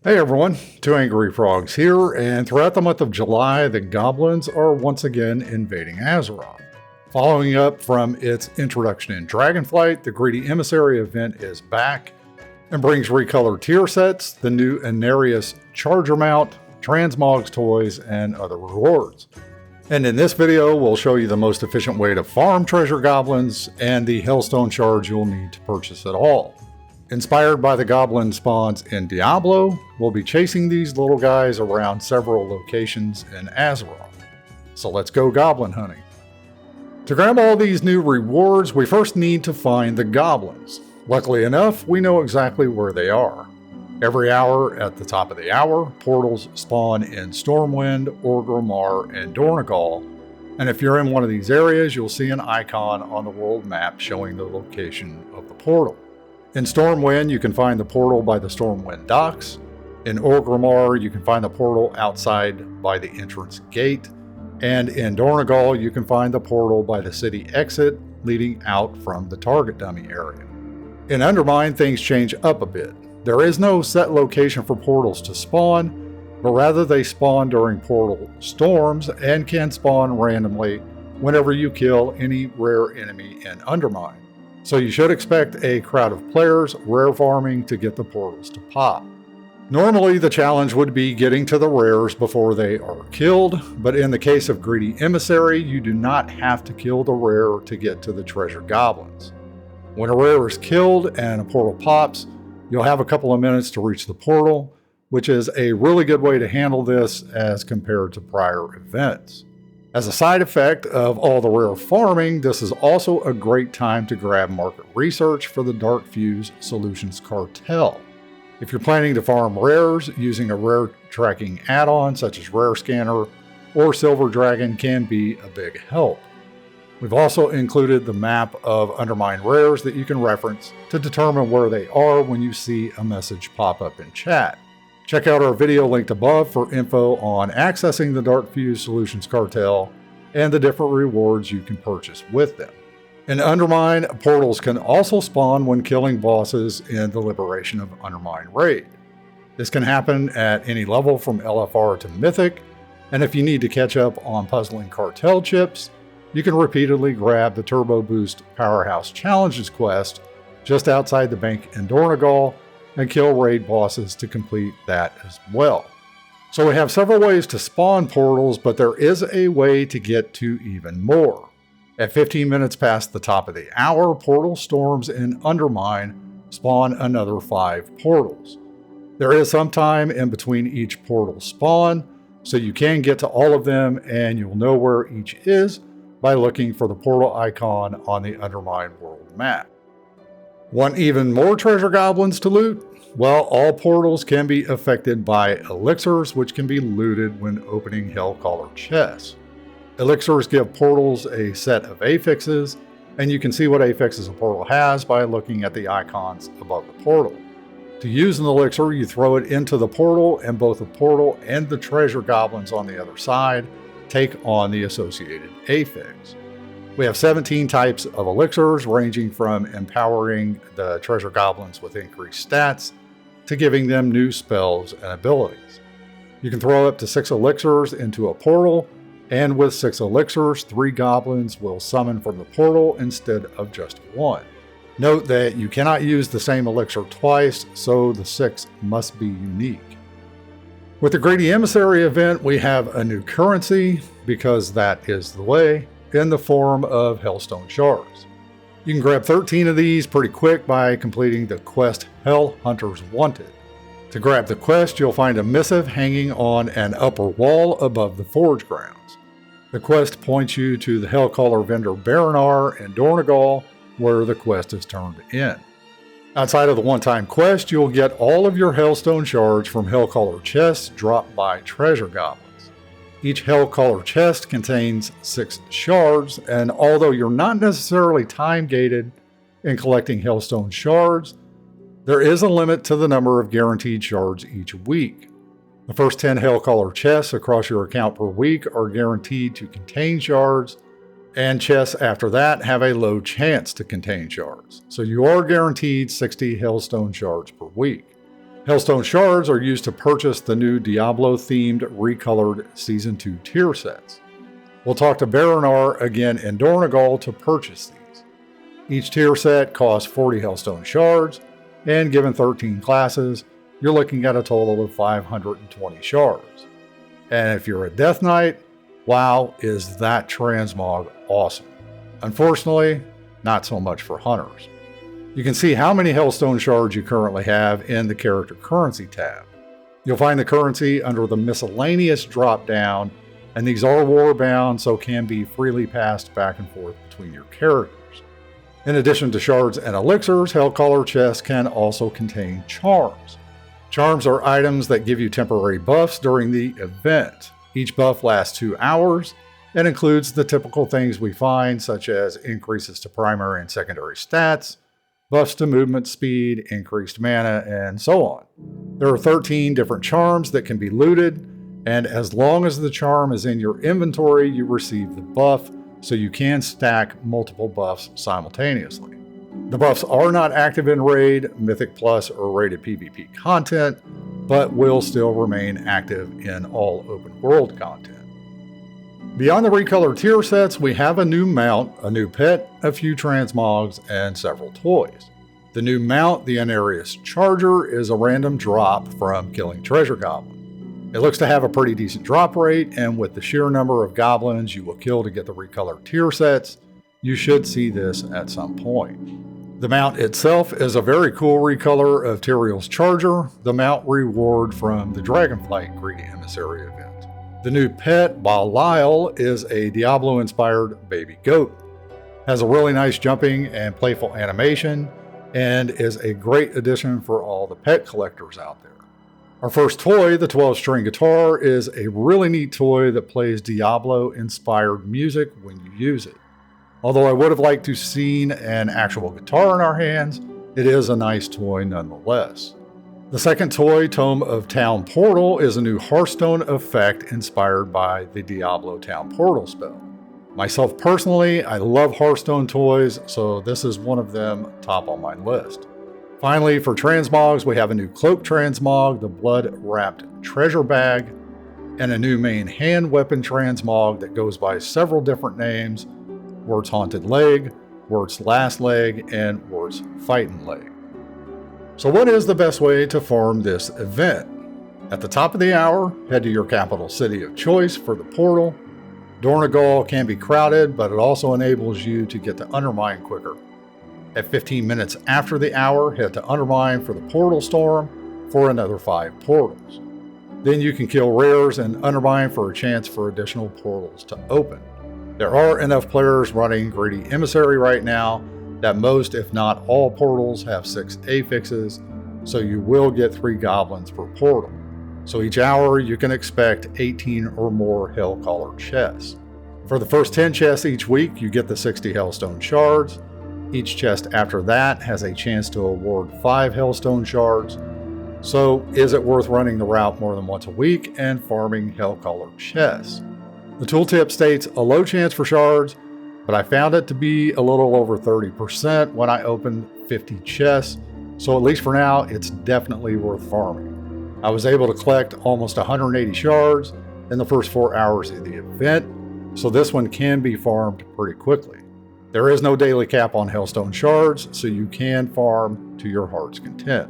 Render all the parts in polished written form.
Hey everyone, Two Angry Frogs here, and throughout the month of July, the goblins are once again invading Azeroth. Following up from its introduction in Dragonflight, the Greedy Emissary event is back and brings recolored tier sets, the new Inarius Charger mount, transmogs toys, and other rewards. And in this video, we'll show you the most efficient way to farm treasure goblins and the Hellstone Shards you'll need to purchase it all. Inspired by the goblin spawns in Diablo, we'll be chasing these little guys around several locations in Azeroth. So let's go goblin hunting. To grab all these new rewards, we first need to find the goblins. Luckily enough, we know exactly where they are. Every hour at the top of the hour, portals spawn in Stormwind, Orgrimmar, and Dornogal, and if you're in one of these areas, you'll see an icon on the world map showing the location of the portal. In Stormwind, you can find the portal by the Stormwind docks. In Orgrimmar, you can find the portal outside by the entrance gate. And in Dornogal, you can find the portal by the city exit leading out from the target dummy area. In Undermine, things change up a bit. There is no set location for portals to spawn, but rather they spawn during portal storms and can spawn randomly whenever you kill any rare enemy in Undermine. So you should expect a crowd of players rare farming to get the portals to pop. Normally the challenge would be getting to the rares before they are killed, but in the case of Greedy Emissary, you do not have to kill the rare to get to the treasure goblins. When a rare is killed and a portal pops, you'll have a couple of minutes to reach the portal, which is a really good way to handle this as compared to prior events. As a side effect of all the rare farming, this is also a great time to grab market research for the Dark Fuse Solutions Cartel. If you're planning to farm rares, using a rare tracking add-on such as Rare Scanner or Silver Dragon can be a big help. We've also included the map of Undermine rares that you can reference to determine where they are when you see a message pop up in chat. Check out our video linked above for info on accessing the Dark Fuse Solutions Cartel and the different rewards you can purchase with them. In Undermine, portals can also spawn when killing bosses in the Liberation of Undermine raid. This can happen at any level from LFR to Mythic, and if you need to catch up on puzzling cartel chips, you can repeatedly grab the Turbo Boost Powerhouse Challenges quest just outside the bank in Dornogal and kill raid bosses to complete that as well. So we have several ways to spawn portals, but there is a way to get to even more. At 15 minutes past the top of the hour, portal storms in Undermine spawn another 5 portals. There is some time in between each portal spawn, so you can get to all of them and you'll know where each is by looking for the portal icon on the Undermine world map. Want even more treasure goblins to loot? Well, all portals can be affected by elixirs, which can be looted when opening Hellcaller chests. Elixirs give portals a set of affixes, and you can see what affixes a portal has by looking at the icons above the portal. To use an elixir, you throw it into the portal, and both the portal and the treasure goblins on the other side take on the associated affix. We have 17 types of elixirs, ranging from empowering the treasure goblins with increased stats to giving them new spells and abilities. You can throw up to 6 elixirs into a portal, and with 6 elixirs, 3 goblins will summon from the portal instead of just 1. Note that you cannot use the same elixir twice, so the 6 must be unique. With the Greedy Emissary event, we have a new currency, because that is the way, in the form of Hellstone Shards. You can grab 13 of these pretty quick by completing the quest Hell Hunters Wanted. To grab the quest, you'll find a missive hanging on an upper wall above the forge grounds. The quest points you to the Hellcaller vendor Baranar in Dornogal, where the quest is turned in. Outside of the one-time quest, you'll get all of your Hellstone Shards from Hellcaller chests dropped by treasure goblins. Each Hellcaller chest contains 6 shards, and although you're not necessarily time-gated in collecting Hellstone Shards, there is a limit to the number of guaranteed shards each week. The first 10 Hellcaller chests across your account per week are guaranteed to contain shards, and chests after that have a low chance to contain shards. So you are guaranteed 60 Hellstone Shards per week. Hellstone Shards are used to purchase the new Diablo-themed recolored Season 2 tier sets. We'll talk to Baranar again in Dornegal to purchase these. Each tier set costs 40 Hellstone Shards, and given 13 classes, you're looking at a total of 520 shards. And if you're a Death Knight, wow, is that transmog awesome. Unfortunately, not so much for hunters. You can see how many Hellstone Shards you currently have in the Character Currency tab. You'll find the currency under the Miscellaneous drop-down, and these are war-bound, so can be freely passed back and forth between your characters. In addition to shards and elixirs, Hellcaller chests can also contain charms. Charms are items that give you temporary buffs during the event. Each buff lasts 2 hours and includes the typical things we find, such as increases to primary and secondary stats, buffs to movement speed, increased mana, and so on. There are 13 different charms that can be looted, and as long as the charm is in your inventory, you receive the buff, so you can stack multiple buffs simultaneously. The buffs are not active in Raid, Mythic Plus, or rated PvP content, but will still remain active in all open world content. Beyond the recolored tier sets, we have a new mount, a new pet, a few transmogs, and several toys. The new mount, the Unarius Charger, is a random drop from killing treasure goblins. It looks to have a pretty decent drop rate, and with the sheer number of goblins you will kill to get the recolored tier sets, you should see this at some point. The mount itself is a very cool recolor of Tyrael's Charger, the mount reward from the Dragonflight Greedy Emissary event. The new pet, Belial, is a Diablo-inspired baby goat. Has a really nice jumping and playful animation, and is a great addition for all the pet collectors out there. Our first toy, the 12-string guitar, is a really neat toy that plays Diablo-inspired music when you use it. Although I would have liked to seen an actual guitar in our hands, it is a nice toy nonetheless. The second toy, Tome of Town Portal, is a new Hearthstone effect inspired by the Diablo Town Portal spell. Myself personally, I love Hearthstone toys, so this is one of them top on my list. Finally, for transmogs, we have a new cloak transmog, the Blood-Wrapped Treasure Bag, and a new main hand weapon transmog that goes by several different names: Wirt's Haunted Leg, Wirt's Last Leg, and Wirt's Fighting Leg. So what is the best way to farm this event? At the top of the hour, head to your capital city of choice for the portal. Dornegal can be crowded, but it also enables you to get to Undermine quicker. At 15 minutes after the hour, head to Undermine for the portal storm for another 5 portals. Then you can kill rares and Undermine for a chance for additional portals to open. There are enough players running Greedy Emissary right now that most, if not all, portals have 6 affixes, so you will get 3 goblins per portal. So each hour you can expect 18 or more Hellcaller chests. For the first 10 chests each week, you get the 60 Hellstone Shards. Each chest after that has a chance to award 5 Hellstone Shards. So is it worth running the route more than once a week and farming Hellcaller chests? The tooltip states a low chance for shards, but I found it to be a little over 30% when I opened 50 chests, so at least for now, it's definitely worth farming. I was able to collect almost 180 shards in the first 4 hours of the event, so this one can be farmed pretty quickly. There is no daily cap on Hellstone Shards, so you can farm to your heart's content.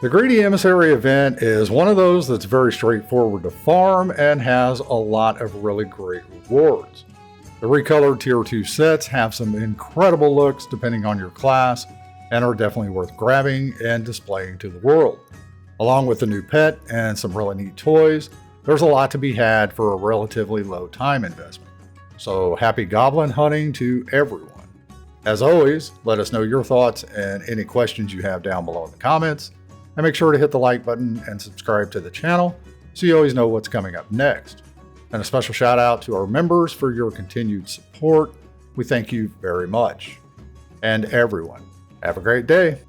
The Greedy Emissary event is one of those that's very straightforward to farm and has a lot of really great rewards. The recolored Tier 2 sets have some incredible looks depending on your class and are definitely worth grabbing and displaying to the world. Along with the new pet and some really neat toys, there's a lot to be had for a relatively low time investment. So happy goblin hunting to everyone. As always, let us know your thoughts and any questions you have down below in the comments, and make sure to hit the like button and subscribe to the channel so you always know what's coming up next. And a special shout out to our members for your continued support. We thank you very much. And everyone, have a great day.